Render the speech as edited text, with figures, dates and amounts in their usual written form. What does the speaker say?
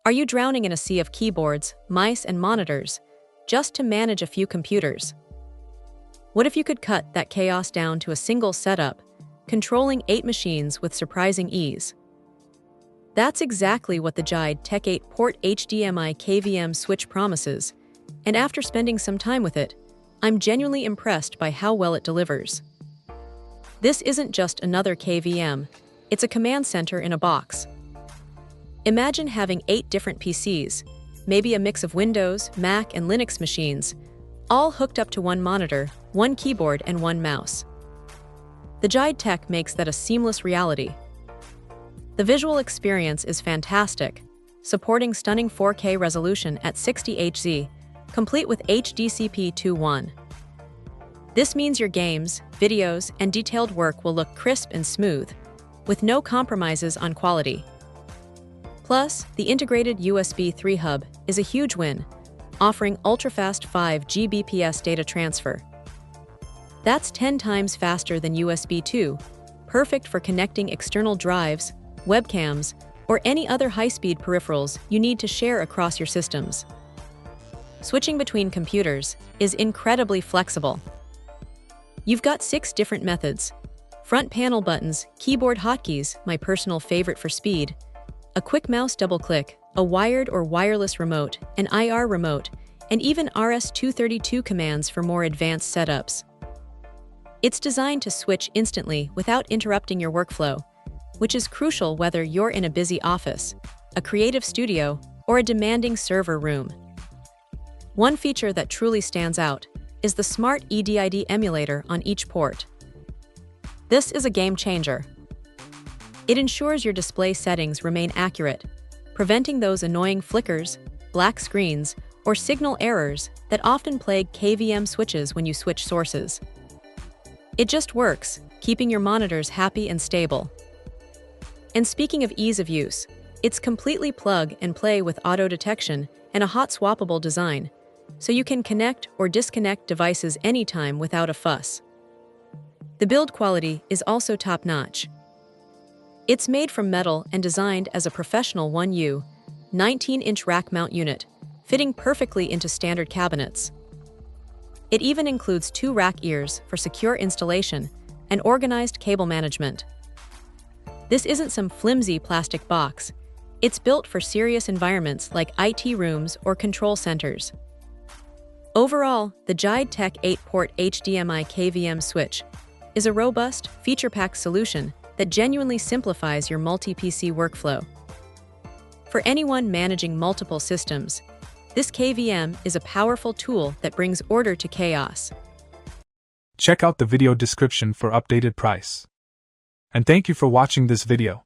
Are you drowning in a sea of keyboards, mice, and monitors just to manage a few computers? What if you could cut that chaos down to a single setup, controlling 8 machines with surprising ease? That's exactly what the JideTech 8-port HDMI KVM switch promises, and after spending some time with it, I'm genuinely impressed by how well it delivers. This isn't just another KVM, it's a command center in a box. Imagine having 8 different PCs, maybe a mix of Windows, Mac, and Linux machines, all hooked up to one monitor, one keyboard, and one mouse. The JideTech makes that a seamless reality. The visual experience is fantastic, supporting stunning 4K resolution at 60Hz, complete with HDCP 2.1. This means your games, videos, and detailed work will look crisp and smooth, with no compromises on quality. Plus, the integrated USB 3 hub is a huge win, offering ultra-fast 5 Gbps data transfer. That's 10 times faster than USB 2, perfect for connecting external drives, webcams, or any other high-speed peripherals you need to share across your systems. Switching between computers is incredibly flexible. You've got 6 different methods: front panel buttons, keyboard hotkeys, my personal favorite for speed, a quick mouse double-click, a wired or wireless remote, an IR remote, and even RS-232 commands for more advanced setups. It's designed to switch instantly without interrupting your workflow, which is crucial whether you're in a busy office, a creative studio, or a demanding server room. One feature that truly stands out is the smart EDID emulator on each port. This is a game changer. It ensures your display settings remain accurate, preventing those annoying flickers, black screens, or signal errors that often plague KVM switches when you switch sources. It just works, keeping your monitors happy and stable. And speaking of ease of use, it's completely plug and play with auto detection and a hot swappable design, so you can connect or disconnect devices anytime without a fuss. The build quality is also top-notch. It's made from metal and designed as a professional 1U, 19-inch rack mount unit, fitting perfectly into standard cabinets. It even includes 2 rack ears for secure installation and organized cable management. This isn't some flimsy plastic box. It's built for serious environments like IT rooms or control centers. Overall, the JideTech 8-port HDMI KVM switch is a robust, feature-packed solution that genuinely simplifies your multi-PC workflow. For anyone managing multiple systems, this KVM is a powerful tool that brings order to chaos. Check out the video description for updated price. And thank you for watching this video.